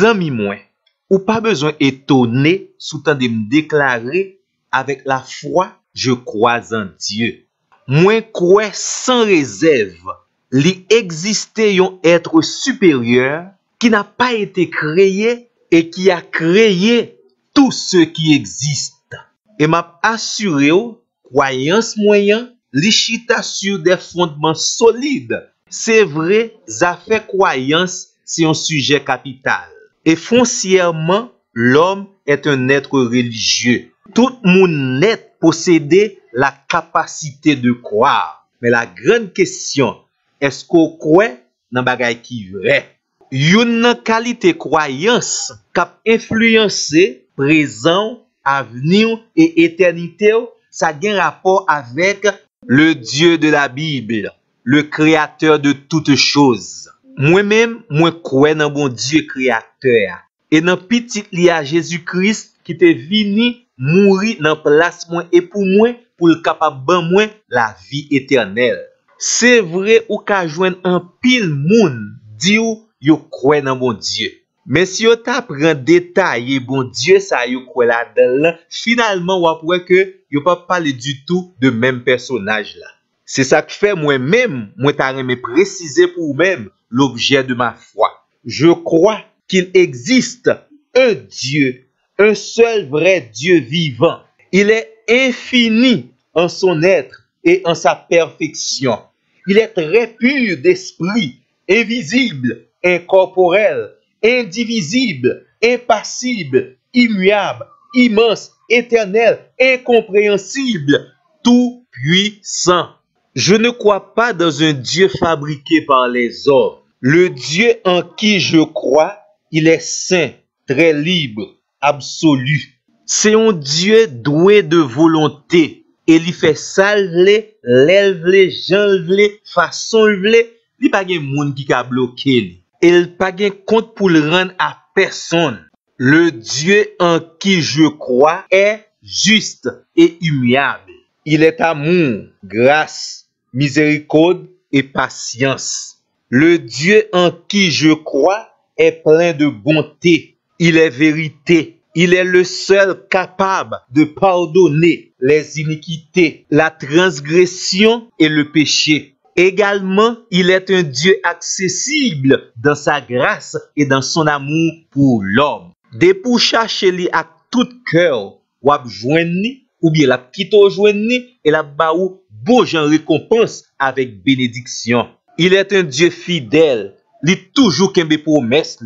Zami moi, ou pas besoin étonner sous temps de me déclarer avec la foi, je crois en Dieu. Moi crois sans réserve, li existe un être supérieur qui n'a pas été créé et qui a créé tout ce qui existe. Et m'a assuré croyance moyen li chita sur des fondements solides. C'est vrai, ça fait croyance, c'est un sujet capital. Et foncièrement, l'homme est un être religieux. Tout monde net possède la capacité de croire. Mais la grande question, est-ce qu'on croit dans bagay qui vrai? Une qualité croyance cap influencer présent, avenir et éternité, ça a un rapport avec le Dieu de la Bible, le créateur de toutes choses. Moi-même, moi crois dans bon Dieu créateur. Et dans petit li à Jésus-Christ qui te venu mourir dans place moi et pour le capable ban moi la vie éternelle. C'est vrai ou ka joindre un pile moun di ou yo croit dans bon Dieu. Mais si yo t'apprend détailler bon Dieu ça yo croit là-dedans, finalement ou après que yo pas parler du tout de même personnage là. C'est ça qui fait moi-même, moi t'a remis préciser pour même l'objet de ma foi. Je crois qu'il existe un Dieu, un seul vrai Dieu vivant. Il est infini en son être et en sa perfection. Il est très pur d'esprit, invisible, incorporel, indivisible, impassible, immuable, immense, éternel, incompréhensible, tout puissant. Je ne crois pas dans un Dieu fabriqué par les hommes. Le Dieu en qui je crois, il est saint, très libre, absolu. C'est un Dieu doué de volonté. Et il fait ça, l'élève, j'enlève, façon, il pas de monde qui a bloqué. Il pas de compte pour le rendre à personne. Le Dieu en qui je crois est juste et immuable. Il est amour, grâce, miséricorde et patience. Le Dieu en qui je crois est plein de bonté. Il est vérité. Il est le seul capable de pardonner les iniquités, la transgression et le péché. Également, il est un Dieu accessible dans sa grâce et dans son amour pour l'homme. Dès pour chercher lui à tout cœur, ou à joindre, ou bien la quitte joindre, et la baou beau genre récompense avec bénédiction. Il est un Dieu fidèle, il toujours qu'un promesse.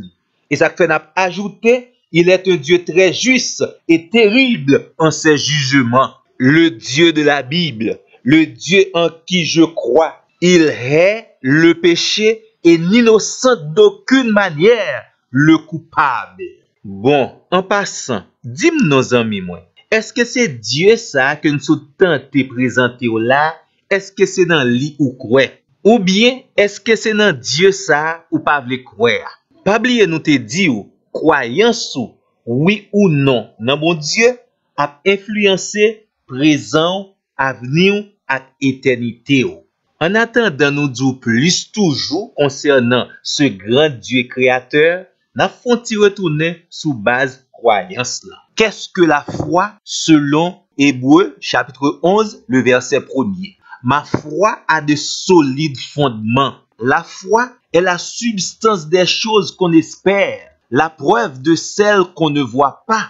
Et ça fait n'a ajouté, il est un Dieu très juste et terrible en ses jugements. Le Dieu de la Bible, le Dieu en qui je crois, il hait le péché et n'innocente d'aucune manière le coupable. Bon, en passant, dis-moi nos amis, moi, est-ce que c'est Dieu ça que nous sommes tentés de présenter là? Est-ce que c'est dans lui ou quoi? Ou bien, est-ce que c'est dans Dieu ça ou pas vle croire? Pas oublier nous te dit ou, croyance ou, oui ou non, dans bon Dieu, a influencé présent, avenir et éternité. En attendant nous dire plus toujours concernant ce grand Dieu créateur, n'a fonti retourner sous base croyance là. Qu'est-ce que la foi selon Hébreux chapitre 11 le verset 1er? Ma foi a de solides fondements. La foi est la substance des choses qu'on espère, la preuve de celles qu'on ne voit pas.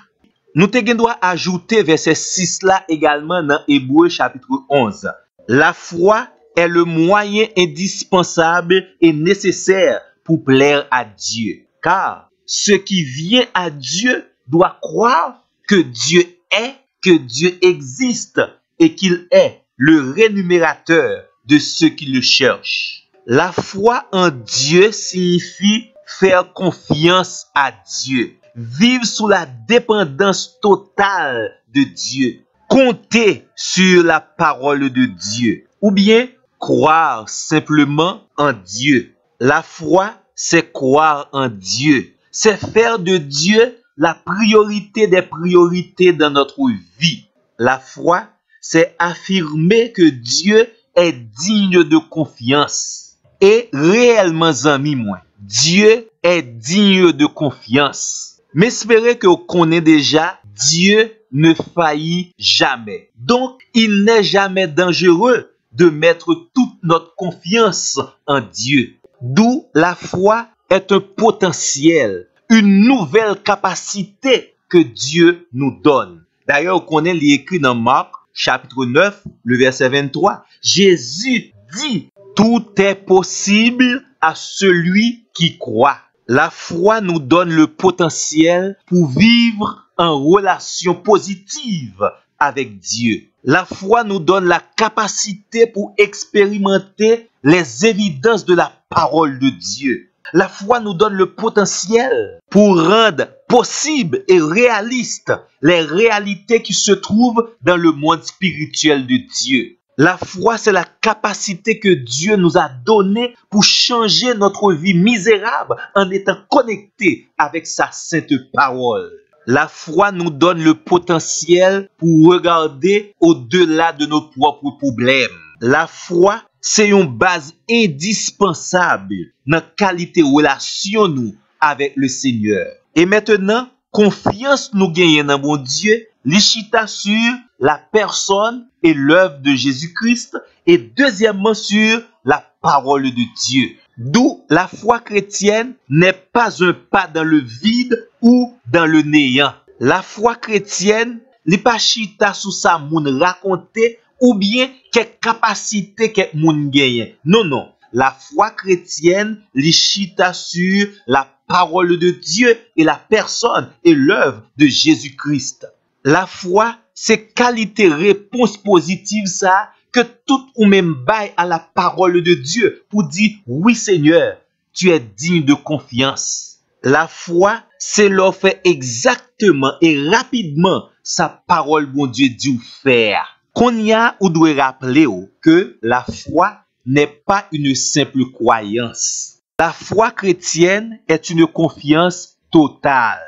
Nous te doit ajouter verset 6 là également dans Hébreux chapitre 11. La foi est le moyen indispensable et nécessaire pour plaire à Dieu. Car ce qui vient à Dieu doit croire que Dieu est, que Dieu existe et qu'il est le rémunérateur de ceux qui le cherchent. La foi en Dieu signifie faire confiance à Dieu, vivre sous la dépendance totale de Dieu, compter sur la parole de Dieu, ou bien croire simplement en Dieu. La foi, c'est croire en Dieu, c'est faire de Dieu la priorité des priorités dans notre vie. La foi, c'est affirmer que Dieu est digne de confiance. Et réellement, amis, moi, Dieu est digne de confiance. M'espérez que vous connaissez déjà, Dieu ne faillit jamais. Donc, il n'est jamais dangereux de mettre toute notre confiance en Dieu. D'où la foi est un potentiel, une nouvelle capacité que Dieu nous donne. D'ailleurs, on connaît l'écrit dans Marc, chapitre 9, le verset 23. Jésus dit, tout est possible à celui qui croit. La foi nous donne le potentiel pour vivre en relation positive avec Dieu. La foi nous donne la capacité pour expérimenter les évidences de la parole de Dieu. La foi nous donne le potentiel pour rendre possible et réaliste les réalités qui se trouvent dans le monde spirituel de Dieu. La foi, c'est la capacité que Dieu nous a donnée pour changer notre vie misérable en étant connecté avec sa sainte parole. La foi nous donne le potentiel pour regarder au-delà de nos propres problèmes. La foi, c'est une base indispensable dans la qualité de relation nous avec le Seigneur. Et maintenant, confiance nous gagne dans mon Dieu, li chita sur la personne et l'œuvre de Jésus-Christ, et deuxièmement sur la parole de Dieu. D'où la foi chrétienne n'est pas un pas dans le vide ou dans le néant. La foi chrétienne, li pa chita sous sa moun raconter ou bien quelle capacité que moun gagne. Non, non. La foi chrétienne, li chita sur la parole de Dieu et la personne et l'œuvre de Jésus-Christ. La foi, c'est qualité réponse positive ça que tout ou même bail à la parole de Dieu pour dire oui Seigneur, tu es digne de confiance. La foi, c'est leur faire exactement et rapidement sa parole bon Dieu dit ou faire. Qu'on y a ou doit rappeler que la foi n'est pas une simple croyance. La foi chrétienne est une confiance totale.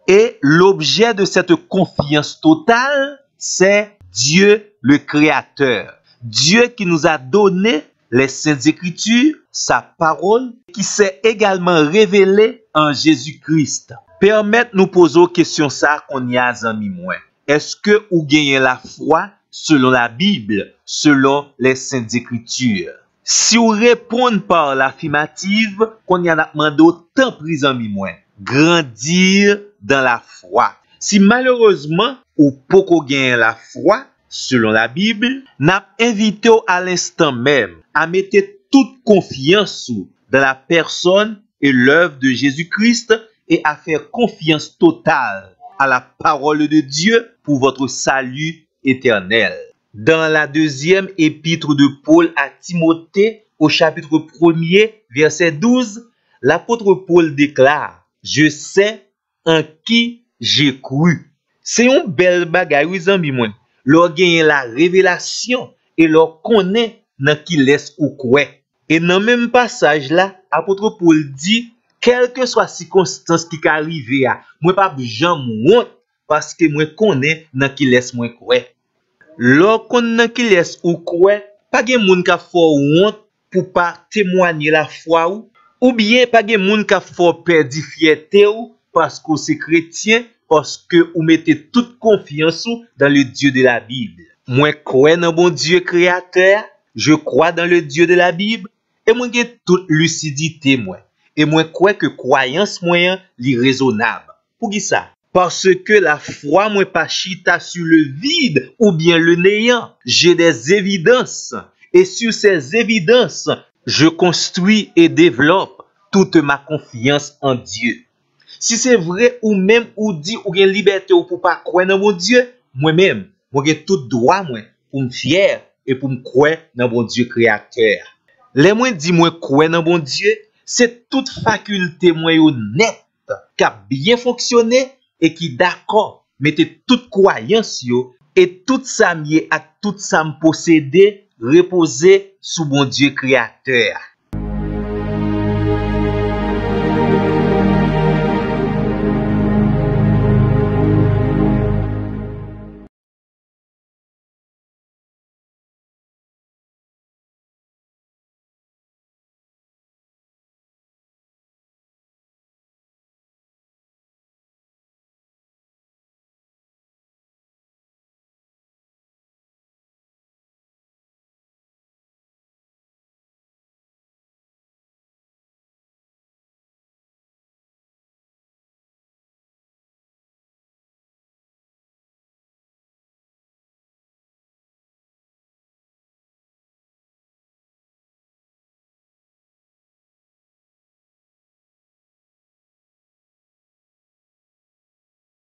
Et l'objet de cette confiance totale, c'est Dieu le Créateur. Dieu qui nous a donné les Saintes Écritures, sa parole, qui s'est également révélée en Jésus-Christ. Permettez nous poser aux questions ça qu'on y a amis moins. Est-ce que vous gagnez la foi selon la Bible, selon les Saintes Écritures? Si vous répondez par l'affirmative, qu'on y a demandé autant pris amis moins. Grandir dans la foi. Si malheureusement ou pas gagner la foi selon la Bible, n'a invité à l'instant même à mettre toute confiance dans la personne et l'œuvre de Jésus-Christ et à faire confiance totale à la parole de Dieu pour votre salut éternel. Dans la deuxième épître de Paul à Timothée, au chapitre 1er, verset 12, l'apôtre Paul déclare: je sais en qui j'ai cru. C'est un bel bagay, oui, amis, moi. Leur gagne la révélation et leur connaît dans qui laisse ou quoi. Et dans le même passage là, apôtre Paul dit, quelle que soit la circonstance qui arrive, moi pas jamais honte parce que moi connais dans qui laisse moi quoi. Leur connaît qui laisse ou quoi, pas de moun ka fort honte pour pas témoigner la foi ou bien pas de moun ka fort perdu fierté ou parce que c'est chrétien, parce que vous mettez toute confiance dans le Dieu de la Bible. Moi crois dans bon Dieu créateur, je crois dans le Dieu de la Bible et moi j'ai toute lucidité moi. Et moi crois que croyance moyen li raisonnable. Pour qui ça? Parce que la foi moi pas chita sur le vide ou bien le néant. J'ai des évidences et sur ces évidences, je construis et développe toute ma confiance en Dieu. Si c'est vrai ou même ou dit ou gen liberté ou pour pas croire dans mon Dieu, moi-même, moi j'ai tout droit moi pour me fier et pour me croire dans mon Dieu créateur. Les moi dit moi croire dans mon Dieu, c'est toute faculté moi yo net qui a bien fonctionné et qui d'accord mettez toute croyance yo et tout ça mié à tout ça me posséder reposer sous mon Dieu créateur.